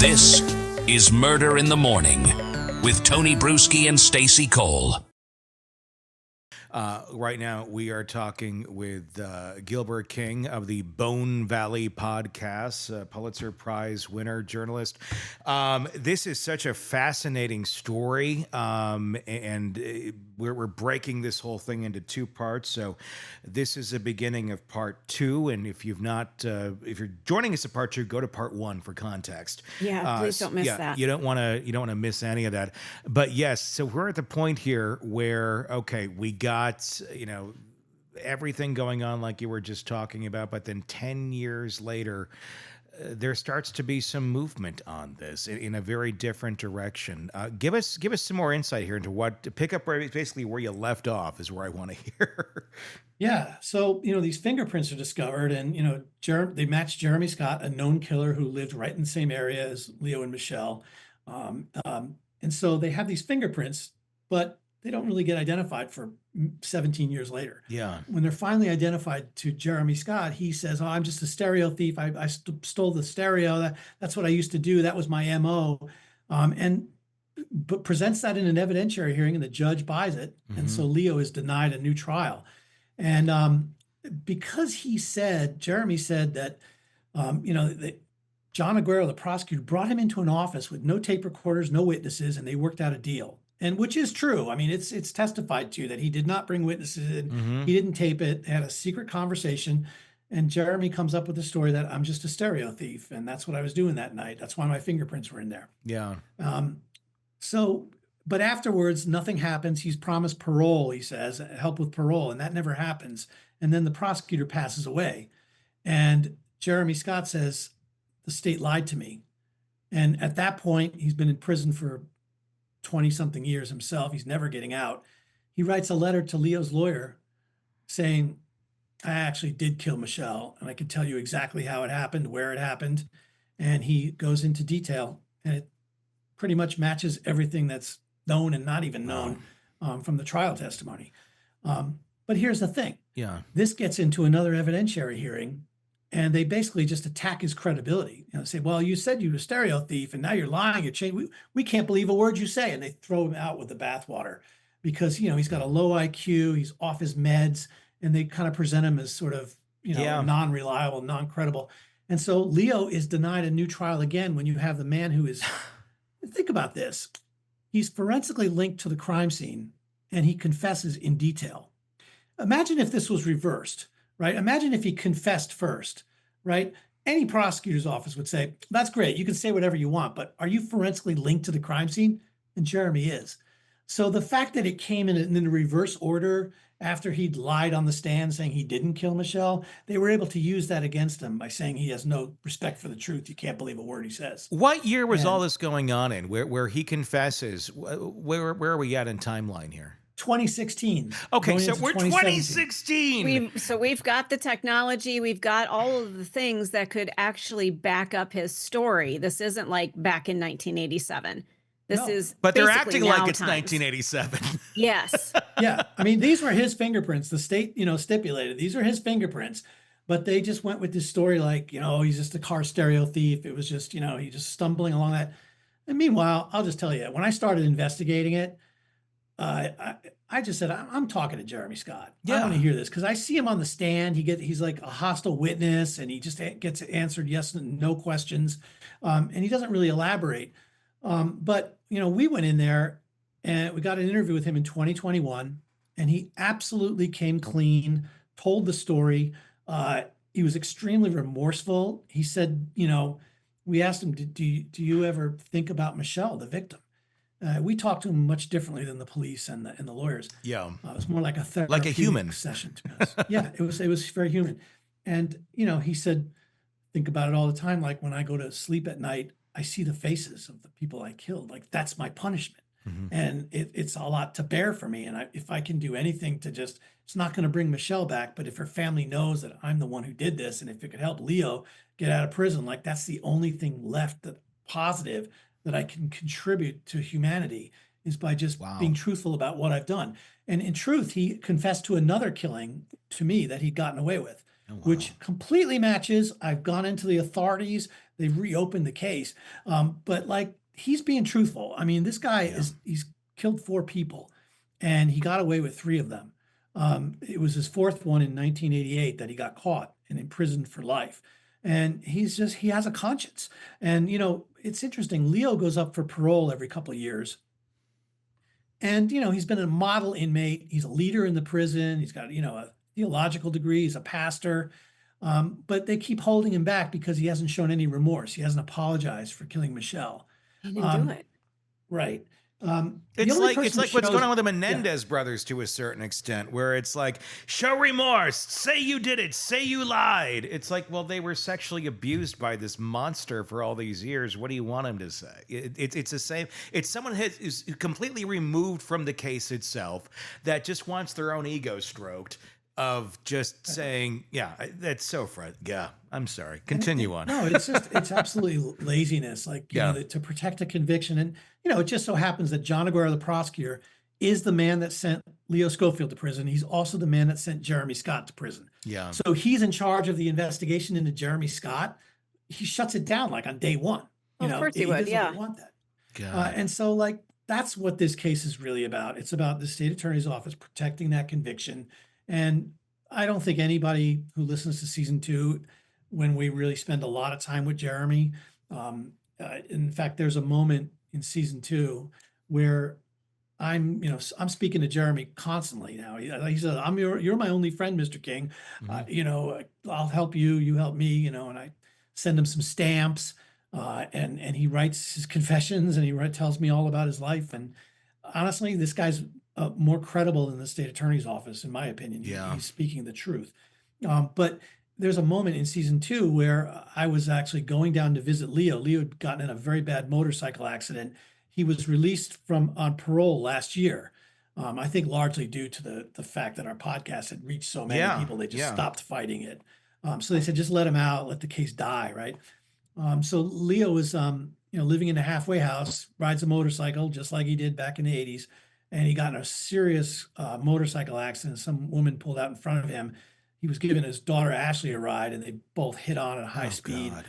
This is Murder in the Morning with Tony Bruschi and Stacey Cole. Right now, we are talking with Gilbert King of the Bone Valley podcast, Pulitzer Prize-winner journalist. This is such a fascinating story, and we're breaking this whole thing into two parts. So, this is the beginning of part two. And if you've not, if you're joining us at part two, go to part one for context. Yeah, please don't miss that. You don't want to miss any of that. But yes, so we're at the point here where we got everything going on like you were just talking about, but then 10 years later, there starts to be some movement on this in a very different direction. Give us some more insight here into pick up basically where you left off is where I want to hear. Yeah. So, these fingerprints are discovered and, they matched Jeremy Scott, a known killer who lived right in the same area as Leo and Michelle. And so they have these fingerprints, but they don't really get identified for 17 years later. Yeah. When they're finally identified to Jeremy Scott, he says, "Oh, I'm just a stereo thief. I stole the stereo. That's what I used to do. That was my MO." But presents that in an evidentiary hearing, and the judge buys it. Mm-hmm. And so Leo is denied a new trial. And because Jeremy said that, that John Aguero, the prosecutor, brought him into an office with no tape recorders, no witnesses, and they worked out a deal. And which is true. I mean, it's testified to that he did not bring witnesses in. Mm-hmm. He didn't tape it. They had a secret conversation. And Jeremy comes up with the story that I'm just a stereo thief. And that's what I was doing that night. That's why my fingerprints were in there. Yeah. But afterwards, nothing happens. He's promised parole, he says, help with parole. And that never happens. And then the prosecutor passes away. And Jeremy Scott says, the state lied to me. And at that point, he's been in prison for 20-something years himself. He's never getting out. He writes a letter to Leo's lawyer saying, I actually did kill Michelle, and I can tell you exactly how it happened, where it happened. And he goes into detail, and it pretty much matches everything that's known and not even known from the trial testimony. But here's the thing. Yeah. This gets into another evidentiary hearing, and they basically just attack his credibility. Say, well, you said you were a stereo thief, and now you're lying. You're changing. We can't believe a word you say. And they throw him out with the bathwater because, he's got a low IQ. He's off his meds. And they kind of present him as sort of, non-reliable, non-credible. And so Leo is denied a new trial again when you have the man who is, think about this. He's forensically linked to the crime scene, and he confesses in detail. Imagine if this was reversed. Right? Imagine if he confessed first, right? Any prosecutor's office would say, that's great. You can say whatever you want, but are you forensically linked to the crime scene? And Jeremy is. So the fact that it came in the reverse order after he'd lied on the stand saying he didn't kill Michelle, they were able to use that against him by saying he has no respect for the truth. You can't believe a word he says. What year was all this going on in where he confesses? Where are we at in timeline here? 2016. Okay, so we're 2016. We've got the technology, we've got all of the things that could actually back up his story. This isn't like back in 1987. But they're acting like it's 1987. Yes. Yeah. I mean, these were his fingerprints. The state, stipulated these are his fingerprints, but they just went with this story like, he's just a car stereo thief. It was just, he's just stumbling along that. And meanwhile, I'll just tell you, when I started investigating it, I just said, I'm talking to Jeremy Scott. Yeah. I want to hear this because I see him on the stand. He's like a hostile witness, and he just gets answered yes and no questions, and he doesn't really elaborate. But we went in there and we got an interview with him in 2021, and he absolutely came clean, told the story. He was extremely remorseful. He said, we asked him, do you ever think about Michelle, the victim? We talked to him much differently than the police and the lawyers. Yeah, it was more like a therapeutic like a human session to us. Yeah, it was very human. And he said, think about it all the time. Like when I go to sleep at night, I see the faces of the people I killed. Like that's my punishment, and it's a lot to bear for me. And if I can do anything to it's not going to bring Michelle back, but if her family knows that I'm the one who did this, and if it could help Leo get out of prison, like that's the only thing left that positive that I can contribute to humanity is by just being truthful about what I've done. And in truth, he confessed to another killing to me that he'd gotten away with, which completely matches. I've gone into the authorities. they've reopened the case. But like, he's being truthful. I mean, this guy he's killed 4 people and he got away with 3 of them. It was his 4th one in 1988 that he got caught and imprisoned for life. And he has a conscience. And, it's interesting. Leo goes up for parole every couple of years. And, he's been a model inmate. He's a leader in the prison. He's got, a theological degree. He's a pastor. But they keep holding him back because he hasn't shown any remorse. He hasn't apologized for killing Michelle. He didn't do it. Right. It's like what's going on with the Menendez brothers to a certain extent, where it's like, show remorse, say you did it, say you lied. It's like, well, they were sexually abused by this monster for all these years. What do you want them to say? It's the same. It's someone who's completely removed from the case itself that just wants their own ego stroked. Of just saying, yeah, that's so yeah, I'm sorry. Continue on. No, it's absolutely laziness, like, to protect a conviction. And, it just so happens that John Aguirre, the prosecutor, is the man that sent Leo Schofield to prison. He's also the man that sent Jeremy Scott to prison. Yeah. So he's in charge of the investigation into Jeremy Scott. He shuts it down like on day one. Of course he would, doesn't want that. And so, like, that's what this case is really about. It's about the state attorney's office protecting that conviction. And I don't think anybody who listens to season 2, when we really spend a lot of time with Jeremy, in fact, there's a moment in season 2 where I'm speaking to Jeremy constantly now. He says, you're my only friend, Mr. King. I'll help you, you help me, and I send him some stamps, and he writes his confessions and he tells me all about his life. And honestly, this guy's more credible than the state attorney's office, in my opinion. Yeah. He's speaking the truth. But there's a moment in season 2 where I was actually going down to visit Leo. Leo had gotten in a very bad motorcycle accident. He was released on parole last year. I think largely due to the fact that our podcast had reached so many people, they just stopped fighting it. So they said, just let him out, let the case die, right? So Leo was, living in a halfway house, rides a motorcycle just like he did back in the 80s. And he got in a serious motorcycle accident. Some woman pulled out in front of him. He was giving his daughter Ashley a ride, and they both hit on at high speed. God.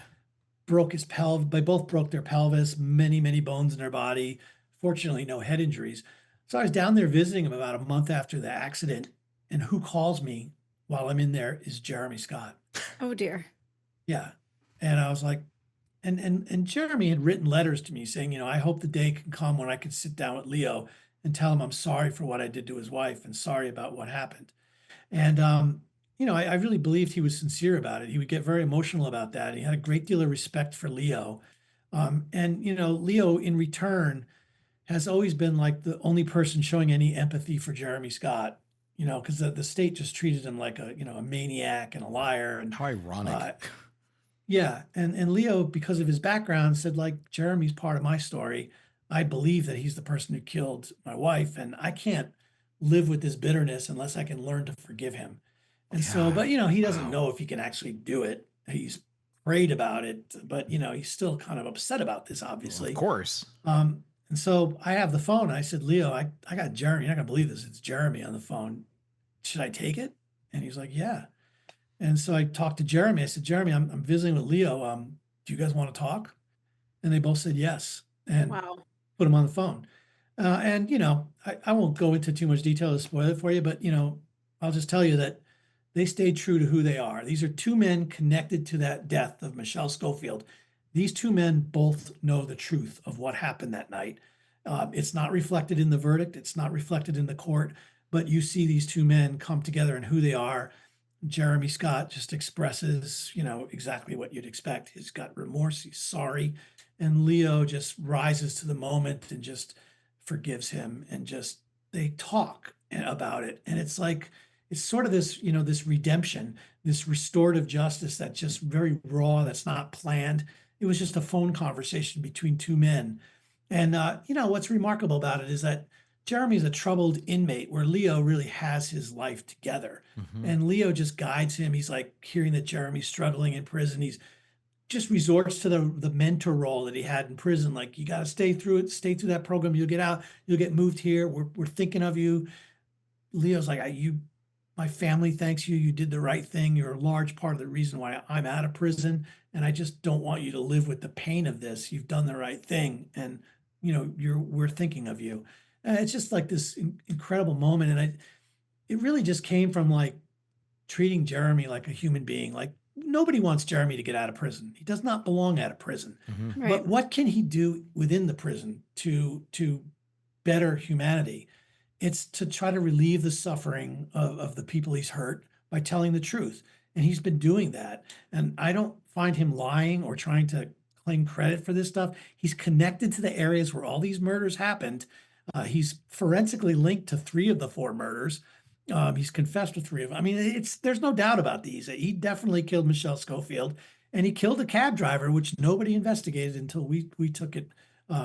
Broke his pelvis. They both broke their pelvis, many, many bones in their body. Fortunately, no head injuries. So I was down there visiting him about a month after the accident, and who calls me while I'm in there is Jeremy Scott. Oh, dear. Yeah. And I was like, and Jeremy had written letters to me saying, I hope the day can come when I can sit down with Leo and tell him I'm sorry for what I did to his wife and sorry about what happened. And, I really believed he was sincere about it. He would get very emotional about that. He had a great deal of respect for Leo. Leo in return has always been like the only person showing any empathy for Jeremy Scott, because the state just treated him like a maniac and a liar. And how ironic. Yeah. And Leo, because of his background, said, like, Jeremy's part of my story. I believe that he's the person who killed my wife, and I can't live with this bitterness unless I can learn to forgive him. And so, but, he doesn't know if he can actually do it. He's prayed about it, but, he's still kind of upset about this, obviously. Of course. And so I have the phone. I said, Leo, I got Jeremy. You're not going to believe this. It's Jeremy on the phone. Should I take it? And he's like, yeah. And so I talked to Jeremy. I said, Jeremy, I'm visiting with Leo. Do you guys want to talk? And they both said yes. And wow. Put him on the phone. I won't go into too much detail to spoil it for you, but, I'll just tell you that they stayed true to who they are. These are 2 men connected to that death of Michelle Schofield. These 2 men both know the truth of what happened that night. It's not reflected in the verdict. It's not reflected in the court, but you see these 2 men come together and who they are. Jeremy Scott just expresses, exactly what you'd expect. He's got remorse. He's sorry. And Leo just rises to the moment and just forgives him. And just, they talk about it. And it's like, it's sort of this, this redemption, this restorative justice that's just very raw, that's not planned. It was just a phone conversation between 2 men. And, what's remarkable about it is that Jeremy's a troubled inmate where Leo really has his life together. Mm-hmm. And Leo just guides him. He's like hearing that Jeremy's struggling in prison. He's just resorts to the mentor role that he had in prison. Like, you got to stay through it, stay through that program. You'll get out, you'll get moved here. We're thinking of you. Leo's like, my family thanks you. You did the right thing. You're a large part of the reason why I'm out of prison. And I just don't want you to live with the pain of this. You've done the right thing. And, we're thinking of you. It's just like this incredible moment. And it really just came from like treating Jeremy like a human being. Like nobody wants Jeremy to get out of prison. He does not belong out of prison. Right. But what can he do within the prison to better humanity? It's to try to relieve the suffering of the people he's hurt by telling the truth. And he's been doing that. And I don't find him lying or trying to claim credit for this stuff. He's connected to the areas where all these murders happened. He's forensically linked to 3 of the 4 murders. He's confessed to 3 of them. I mean, there's no doubt about these. He definitely killed Michelle Schofield, and he killed a cab driver, which nobody investigated until we took it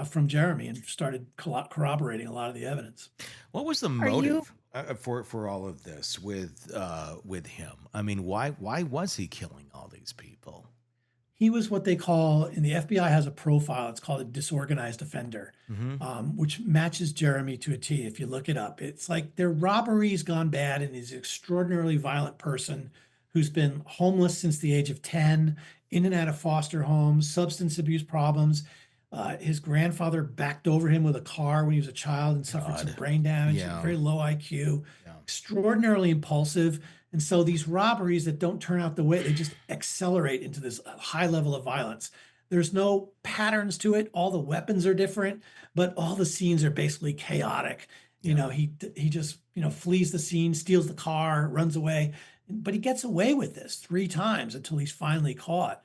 from Jeremy and started corroborating a lot of the evidence. What was the Are you- motive for all of this with him? I mean, why was he killing all these people? He was what they call, in the FBI has a profile, it's called a disorganized offender, which matches Jeremy to a T if you look it up. It's like their robberies gone bad, and he's an extraordinarily violent person who's been homeless since the age of 10, in and out of foster homes, substance abuse problems. His grandfather backed over him with a car when he was a child and suffered some brain damage, Yeah. very low IQ, Yeah. extraordinarily impulsive. And so these robberies that don't turn out the way, they just accelerate into this high level of violence. There's no patterns to it. All the weapons are different, but all the scenes are basically chaotic. He just, flees the scene, steals the car, runs away, but he gets away with this 3 times until he's finally caught.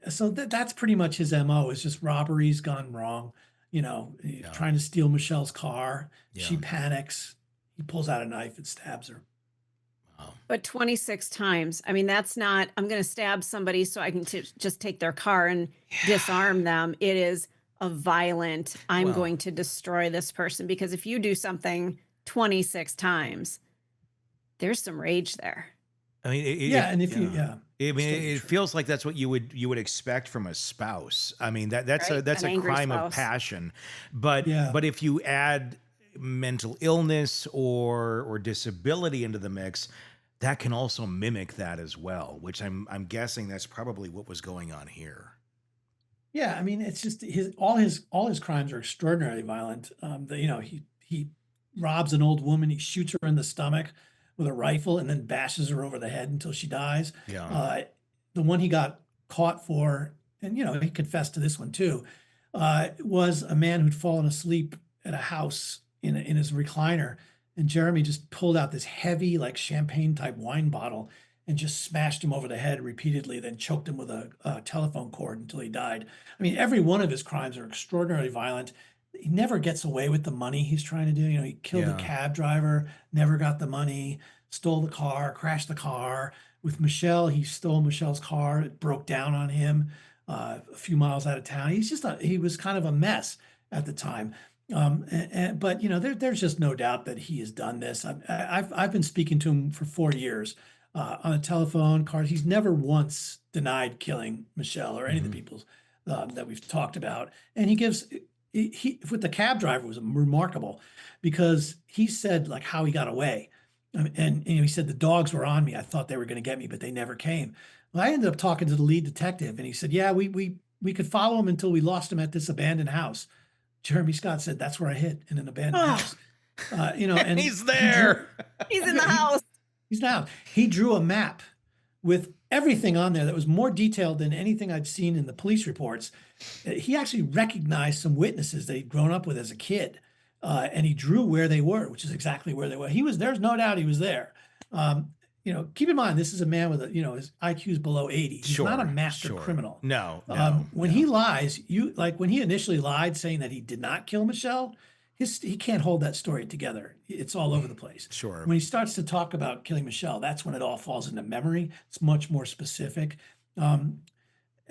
So that's pretty much his MO, is just robberies gone wrong. Trying to steal Michelle's car. She panics. He pulls out a knife and stabs her. But 26 times. I mean, that's not, I'm going to stab somebody so I can just take their car and disarm them. It is a violent, I'm Well- going to destroy this person. Because if you do something 26 times, there's some rage there. I mean, it feels like that's what you would expect from a spouse. I mean, that's Right? a An angry crime of spouse. passion. But Yeah. but if you add mental illness or disability into the mix, that can also mimic that as well, which I'm guessing that's probably what was going on here. Yeah, I mean, it's just all his crimes are extraordinarily violent. He robs an old woman, he shoots her in the stomach with a rifle, and then bashes her over the head until she dies. Yeah. The one he got caught for, and he confessed to this one too, was a man who'd fallen asleep at a house in his recliner, and Jeremy just pulled out this heavy, like champagne type wine bottle and just smashed him over the head repeatedly, then choked him with a telephone cord until he died. I mean, every one of his crimes are extraordinarily violent. He never gets away with the money he's trying to do. He killed a cab driver, never got the money, stole the car, crashed the car. With Michelle, he stole Michelle's car. It broke down on him a few miles out of town. He was kind of a mess at the time. But there's just no doubt that he has done this. I've been speaking to him for 4 years on a telephone, card. He's never once denied killing Michelle or any of the people that we've talked about. And he with the cab driver was remarkable, because he said like how he got away. And he said, the dogs were on me. I thought they were going to get me, but they never came. Well, I ended up talking to the lead detective, and he said, yeah, we could follow him until we lost him at this abandoned house. Jeremy Scott said, that's where I hid, in an abandoned house. And He's there. He's in the house. He's now. He drew a map with everything on there that was more detailed than anything I'd seen in the police reports. He actually recognized some witnesses that he'd grown up with as a kid, and he drew where they were, which is exactly where they were. There's no doubt he was there. Keep in mind, this is a man with his IQ is below 80. He's not a master criminal. No. When he lies, when he initially lied saying that he did not kill Michelle, he can't hold that story together. It's all over the place. Sure. When he starts to talk about killing Michelle, that's when it all falls into memory. It's much more specific. And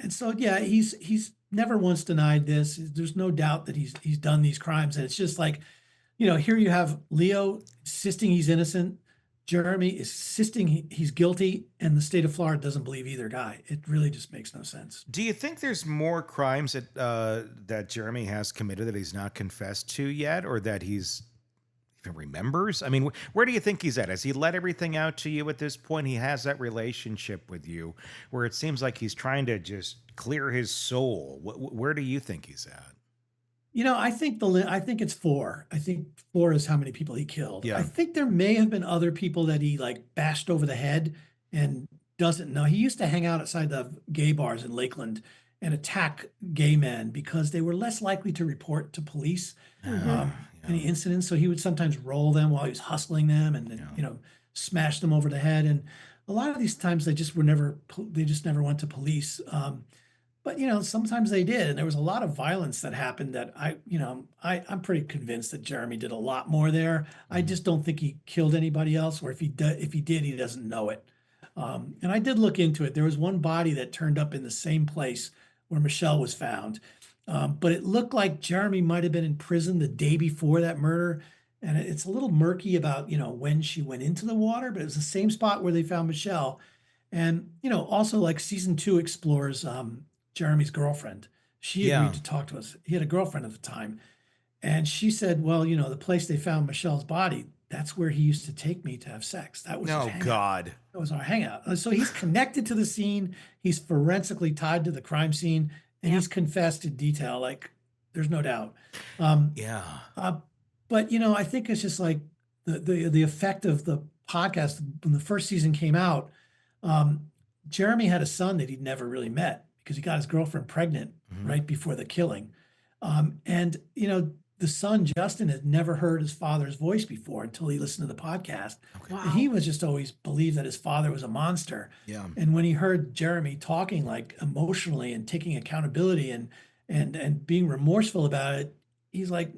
so, yeah, he's never once denied this. There's no doubt that he's done these crimes. And it's just like, here you have Leo insisting he's innocent. Jeremy is insisting he's guilty, and the state of Florida doesn't believe either guy. It really just makes no sense. Do you think there's more crimes that Jeremy has committed that he's not confessed to yet, or that he's remembers? I mean, where do you think he's at? Has he let everything out to you at this point? He has that relationship with you where it seems like he's trying to just clear his soul. Where do you think he's at? I think I think it's four. I think four is how many people he killed. I Yeah. think there may have been other people that he like bashed over the head and doesn't know. He used to hang out outside the gay bars in Lakeland and attack gay men because they were less likely to report to police any incidents. So he would sometimes roll them while he was hustling them and then, smash them over the head. And a lot of these times they just never went to police. But sometimes they did, and there was a lot of violence that happened that I'm pretty convinced that Jeremy did a lot more there. I just don't think he killed anybody else, or if he did, he doesn't know it. And I did look into it. There was one body that turned up in the same place where Michelle was found, but it looked like Jeremy might have been in prison the day before that murder. And it's a little murky about when she went into the water, but it was the same spot where they found Michelle. And also like season 2 explores Jeremy's girlfriend. She agreed to talk to us. He had a girlfriend at the time. And she said, well, the place they found Michelle's body, that's where he used to take me to have sex. That was his Oh, hangout. God. That was our hangout. So he's connected to the scene. He's forensically tied to the crime scene, and he's confessed in detail. Like, there's no doubt. Yeah. But I think it's just like the effect of the podcast when the first season came out. Jeremy had a son that he'd never really met because he got his girlfriend pregnant right before the killing. And the son, Justin, had never heard his father's voice before until he listened to the podcast. Okay. And he was just always believed that his father was a monster. Yeah. And when he heard Jeremy talking like emotionally and taking accountability and being remorseful about it, he's like,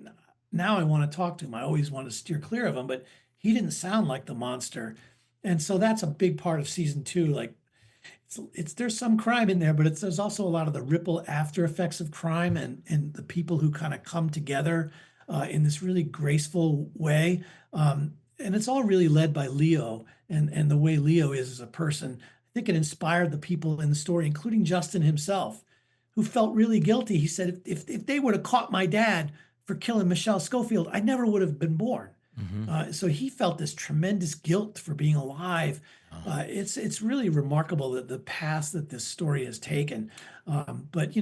now I want to talk to him. I always want to steer clear of him, but he didn't sound like the monster. And so that's a big part of season 2. Like, there's some crime in there, but there's also a lot of the ripple after effects of crime and the people who kind of come together in this really graceful way. And it's all really led by Leo and the way Leo is as a person. I think it inspired the people in the story, including Justin himself, who felt really guilty. He said, if they would have caught my dad for killing Michelle Schofield, I never would have been born. So he felt this tremendous guilt for being alive. It's really remarkable that the path that this story has taken. But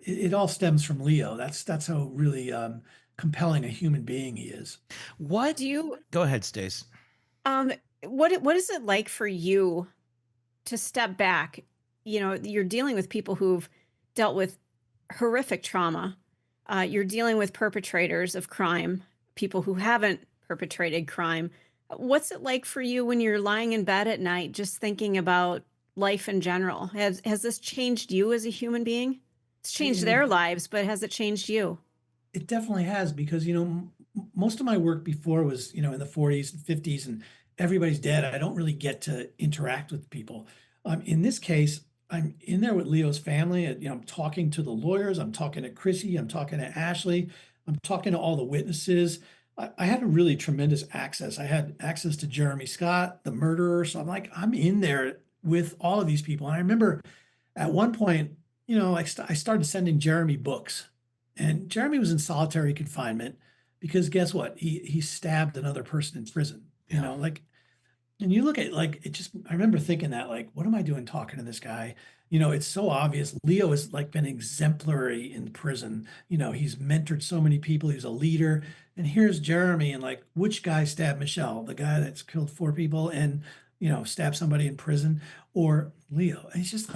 it all stems from Leo. That's how really compelling a human being he is. What Do you Go ahead, Stace. what is it like for you to step back? You're dealing with people who've dealt with horrific trauma. You're dealing with perpetrators of crime, people who haven't perpetrated crime. What's it like for you when you're lying in bed at night just thinking about life in general? Has this changed you as a human being? It's changed their lives, but has it changed you? It definitely has because, most of my work before was, in the 40s and 50s and everybody's dead. I don't really get to interact with people. In this case, I'm in there with Leo's family. I'm talking to the lawyers. I'm talking to Chrissy. I'm talking to Ashley. I'm talking to all the witnesses. I had a really tremendous access. I had access to Jeremy Scott, the murderer. So I'm in there with all of these people. And I remember at one point, I started sending Jeremy books. And Jeremy was in solitary confinement because guess what? He stabbed another person in prison. And you look at I remember thinking that what am I doing talking to this guy? It's so obvious. Leo has been exemplary in prison. He's mentored so many people. He's a leader. And here's Jeremy and which guy stabbed Michelle? The guy that's killed 4 people and, stabbed somebody in prison, or Leo? And he's just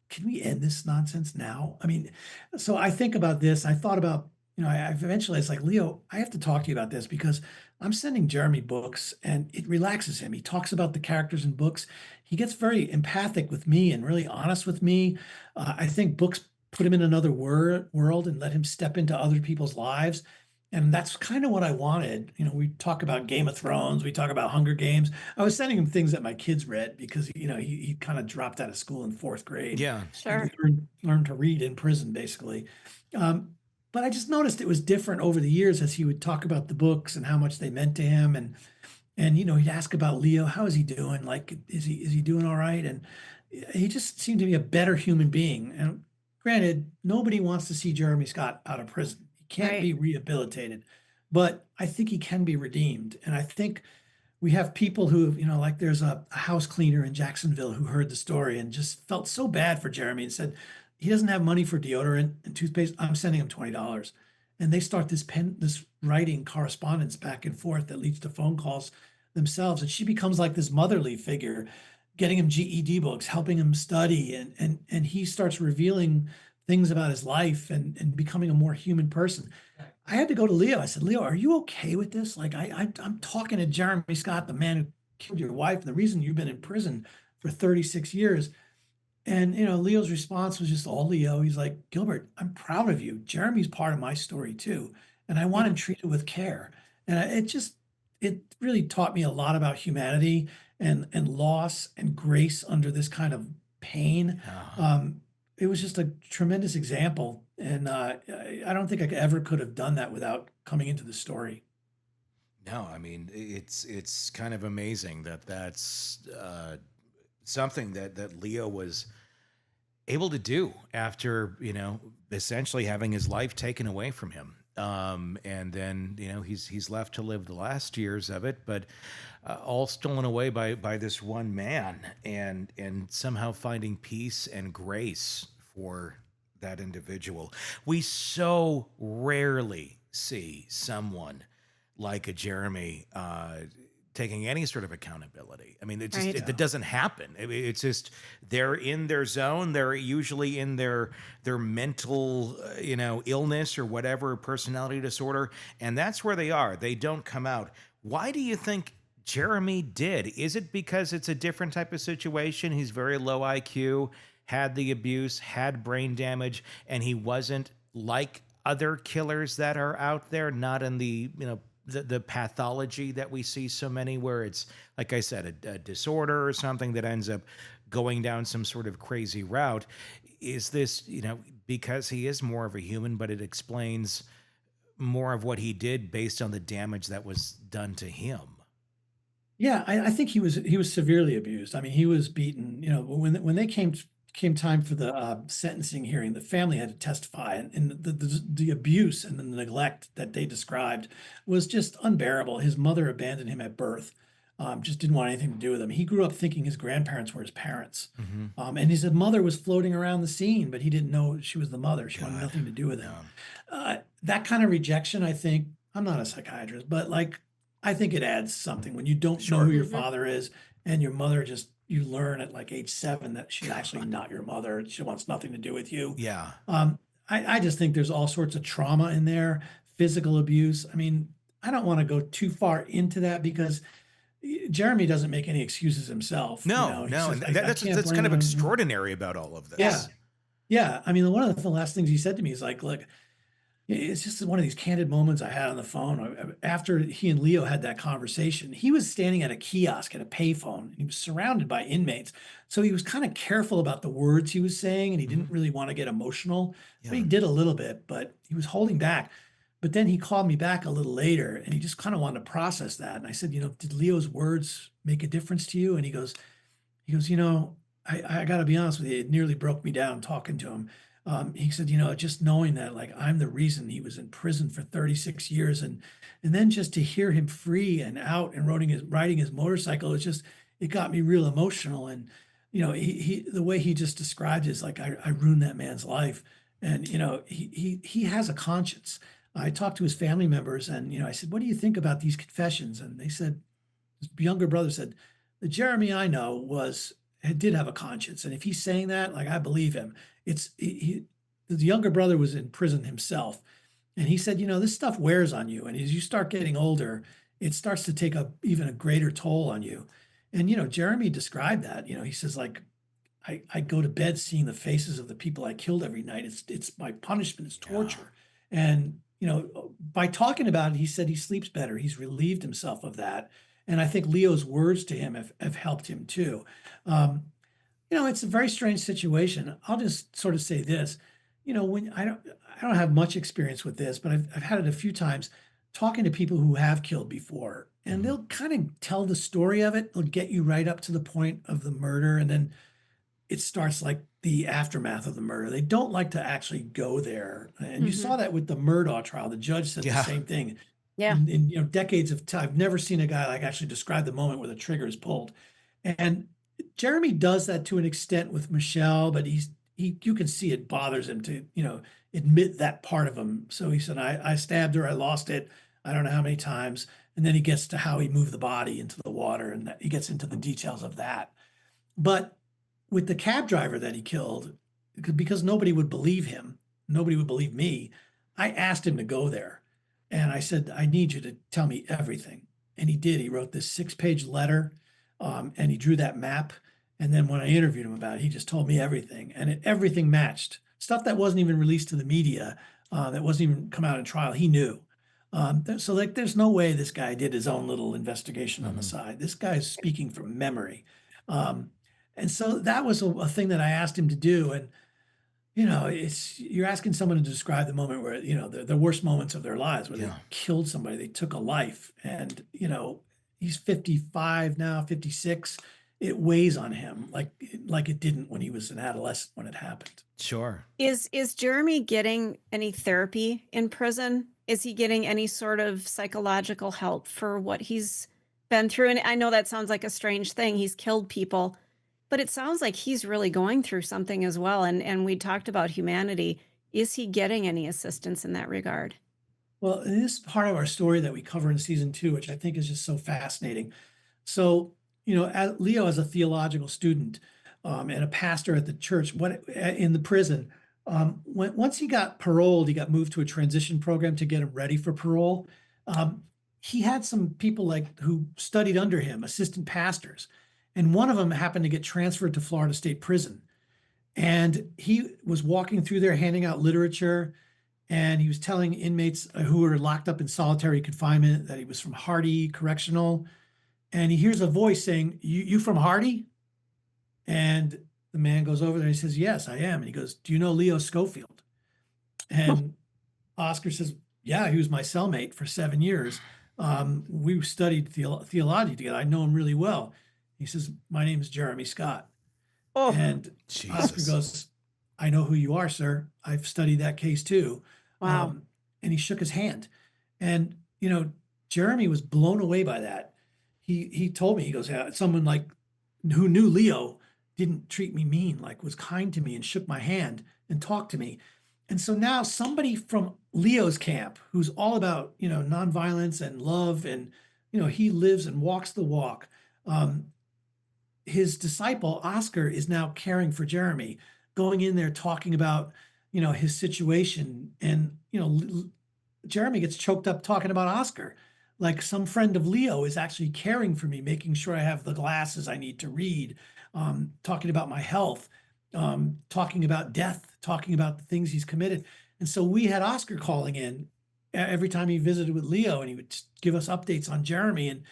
can we end this nonsense now? I mean, so I think about this. I thought about, I eventually it's Leo, I have to talk to you about this because I'm sending Jeremy books and it relaxes him. He talks about the characters in books. He gets very empathic with me and really honest with me. I think books put him in another world and let him step into other people's lives. And that's kind of what I wanted. We talk about Game of Thrones. We talk about Hunger Games. I was sending him things that my kids read because, he kind of dropped out of school in 4th grade. Yeah. Sure. Learned to read in prison, basically. But I just noticed it was different over the years as he would talk about the books and how much they meant to him. And he'd ask about Leo. How is he doing? Is he doing all right? And he just seemed to be a better human being. And granted, nobody wants to see Jeremy Scott out of prison. He can't be rehabilitated. but I think he can be redeemed. And I think we have people who, like there's a house cleaner in Jacksonville who heard the story and just felt so bad for Jeremy and said, he doesn't have money for deodorant and toothpaste. I'm sending him $20. And they start this writing correspondence back and forth that leads to phone calls themselves. And she becomes like this motherly figure, getting him GED books, helping him study. And he starts revealing things about his life and becoming a more human person. I had to go to Leo. I said, Leo, are you okay with this? Like, I'm talking to Jeremy Scott, the man who killed your wife, and the reason you've been in prison for 36 years. And, Leo's response was just all Leo. He's like, Gilbert, I'm proud of you. Jeremy's part of my story too. And I want him treated with care. And it really taught me a lot about humanity and loss and grace under this kind of pain. It was just a tremendous example. And I don't think I ever could have done that without coming into the story. No, I mean, it's kind of amazing that's something that Leo was able to do after, essentially having his life taken away from him. And then, he's left to live the last years of it, but all stolen away by this one man, and somehow finding peace and grace for that individual. We so rarely see someone like a Jeremy taking any sort of accountability. I mean, it doesn't happen. It's just they're in their zone. They're usually in their mental, illness or whatever, personality disorder, and that's where they are. They don't come out. Why do you think Jeremy did? Is it because it's a different type of situation? He's very low IQ, had the abuse, had brain damage, and he wasn't like other killers that are out there, not in the, the pathology that we see so many, where it's, like I said, a disorder or something that ends up going down some sort of crazy route. Is this, because he is more of a human, but it explains more of what he did based on the damage that was done to him? Yeah, I think he was severely abused. I mean, he was beaten. When they came time for the sentencing hearing, the family had to testify, and the abuse and the neglect that they described was just unbearable. His mother abandoned him at birth, just didn't want anything to do with him. He grew up thinking his grandparents were his parents, and his mother was floating around the scene, but he didn't know she was the mother. She wanted nothing to do with him. That kind of rejection, I think, I'm not a psychiatrist, but I think it adds something when you don't know who your father is, and your mother you learn at like age 7 that she's actually not your mother. She wants nothing to do with you. Yeah. I just think there's all sorts of trauma in there, physical abuse. I mean, I don't want to go too far into that because Jeremy doesn't make any excuses himself. No. Says, And that's kind of extraordinary about all of this. Yeah. Yeah. I mean, one of the last things he said to me is like, look, it's just one of these candid moments I had on the phone. After he and Leo had that conversation, he was standing at a kiosk at a payphone, and he was surrounded by inmates. So he was kind of careful about the words he was saying, and he didn't really want to get emotional. Yeah. He did a little bit, but he was holding back. But then he called me back a little later, and he just kind of wanted to process that. And I said, did Leo's words make a difference to you? And he goes, I got to be honest with you, it nearly broke me down talking to him. He said, just knowing that, like, I'm the reason he was in prison for 36 years. And then just to hear him free and out and riding his motorcycle, it got me real emotional. And, the way he just described it is like, I ruined that man's life. And, he has a conscience. I talked to his family members and, I said, what do you think about these confessions? And they said, his younger brother said, the Jeremy I know did have a conscience. And if he's saying that, like, I believe him. The younger brother was in prison himself. And he said, this stuff wears on you. And as you start getting older, it starts to take even a greater toll on you. And, Jeremy described that, he says, like, I go to bed seeing the faces of the people I killed every night. It's my punishment, it's torture. Yeah. And, by talking about it, he said he sleeps better. He's relieved himself of that. And I think Leo's words to him have helped him too. It's a very strange situation. I'll just sort of say this, when I don't have much experience with this, but I've had it a few times talking to people who have killed before, and they'll kind of tell the story of it. They'll get you right up to the point of the murder, and then it starts like the aftermath of the murder. They don't like to actually go there. And you saw that with the Murdaugh trial. The judge said the same thing. Yeah. in decades of time. I've never seen a guy like actually describe the moment where the trigger is pulled. And Jeremy does that to an extent with Michelle, but you can see it bothers him to, admit that part of him. So he said, I stabbed her, I lost it. I don't know how many times. And then he gets to how he moved the body into the water, and he gets into the details of that. But with the cab driver that he killed, because nobody would believe him, nobody would believe me, I asked him to go there. And I said, I need you to tell me everything. And he did. He wrote this 6-page letter, and he drew that map. And then when I interviewed him about it, he just told me everything. And everything matched. Stuff that wasn't even released to the media, that wasn't even come out in trial, he knew. So there's no way this guy did his own little investigation on the side. This guy's speaking from memory. And so that was a thing that I asked him to do. And you're asking someone to describe the moment where, the worst moments of their lives where they killed somebody, they took a life. And, he's 55 now, 56. It weighs on him like it didn't when he was an adolescent when it happened. Sure. Is Jeremy getting any therapy in prison? Is he getting any sort of psychological help for what he's been through? And I know that sounds like a strange thing. He's killed people, but it sounds like he's really going through something as well. And we talked about humanity. Is he getting any assistance in that regard? Well, and this is part of our story that we cover in season 2, which I think is just so fascinating. So, Leo, as a theological student, and a pastor at the church, in the prison, once he got paroled, he got moved to a transition program to get him ready for parole. He had some people who studied under him, assistant pastors, and one of them happened to get transferred to Florida State Prison. And he was walking through there handing out literature, and he was telling inmates who were locked up in solitary confinement that he was from Hardy Correctional. And he hears a voice saying, you from Hardy? And the man goes over there and he says, yes, I am. And he goes, do you know Leo Schofield? And Oscar says, yeah, he was my cellmate for 7 years. We studied theology together. I know him really well. He says, my name is Jeremy Scott. Oh, And Jesus. Oscar goes, I know who you are, sir. I've studied that case too. wow. And he shook his hand. And, Jeremy was blown away by that. He told me, he goes, yeah, someone who knew Leo didn't treat me mean, was kind to me and shook my hand and talked to me. And so now somebody from Leo's camp, who's all about, nonviolence and love, and, he lives and walks the walk. His disciple, Oscar, is now caring for Jeremy, going in there, talking about, his situation. And, Jeremy gets choked up talking about Oscar. Like some friend of Leo is actually caring for me, making sure I have the glasses I need to read, talking about my health, talking about death, talking about the things he's committed. And so we had Oscar calling in every time he visited with Leo, and he would give us updates on Jeremy. And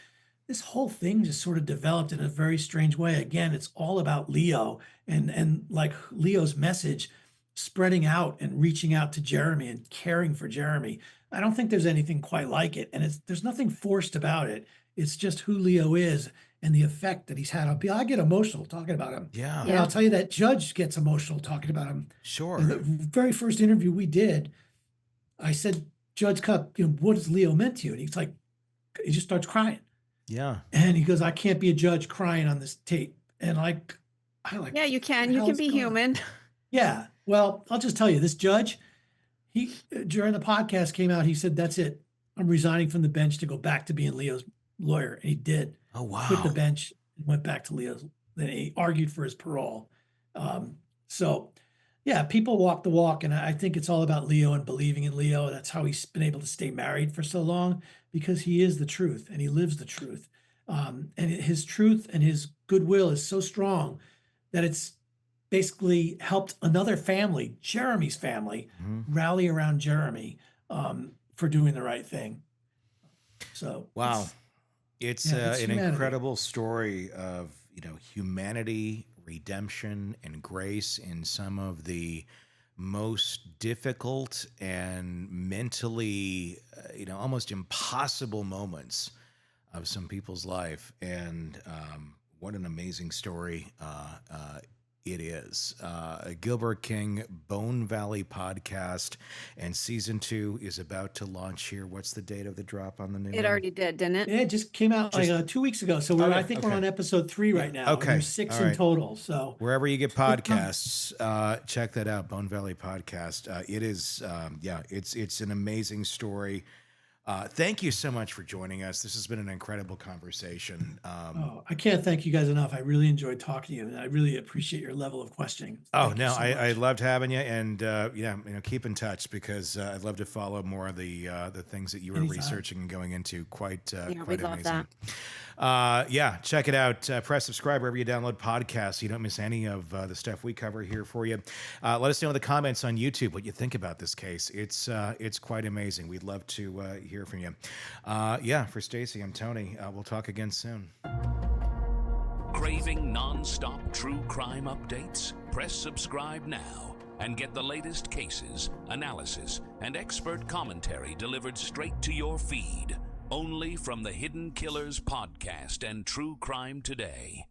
this whole thing just sort of developed in a very strange way. Again, it's all about Leo and Leo's message spreading out and reaching out to Jeremy and caring for Jeremy. I don't think there's anything quite like it. And there's nothing forced about it. It's just who Leo is and the effect that he's had on people. I get emotional talking about him. Yeah. And I'll tell you that judge gets emotional talking about him. Sure. In the very first interview we did, I said, Judge Cupp, what has Leo meant to you? And he just starts crying. Yeah. And he goes, I can't be a judge crying on this tape. And Yeah, you can. You can be human. Yeah. Well, I'll just tell you, this judge, he during the podcast came out, he said, that's it. I'm resigning from the bench to go back to being Leo's lawyer. And he did. Oh, wow. Quit the bench and went back to Leo's. Then he argued for his parole. So, yeah, people walk the walk. And I think it's all about Leo and believing in Leo. That's how he's been able to stay married for so long, because he is the truth and he lives the truth. And his truth and his goodwill is so strong that it's basically helped another family, Jeremy's family, rally around Jeremy for doing the right thing. So, wow. It's an humanity. incredible story of, humanity, redemption, and grace in some of the most difficult and mentally, almost impossible moments of some people's life. And what an amazing story it is. Gilbert King, Bone Valley podcast, and season 2 is about to launch here. What's the date of the drop on the new It one? already did, didn't it? Yeah, it just came out like 2 weeks ago. So I think we're on episode 3 right now. Okay. And there's 6 All in right. total. So Wherever you get podcasts, check that out, Bone Valley podcast. It is, it's an amazing story. Thank you so much for joining us. This has been an incredible conversation. I can't thank you guys enough. I really enjoyed talking to you, and I really appreciate your level of questioning. Thank you so I much. loved having you, and keep in touch because I'd love to follow more of the things that you were Anytime. researching and going into. Quite we love amazing. that. Check it out. Press subscribe wherever you download podcasts so you don't miss any of the stuff we cover here for you. Let us know in the comments on YouTube what you think about this case. It's quite amazing. We'd love to hear from you. For Stacey, I'm Tony. We'll talk again soon. Craving non-stop true crime updates? Press subscribe now and get the latest cases, analysis, and expert commentary delivered straight to your feed. Only from the Hidden Killers podcast and True Crime Today.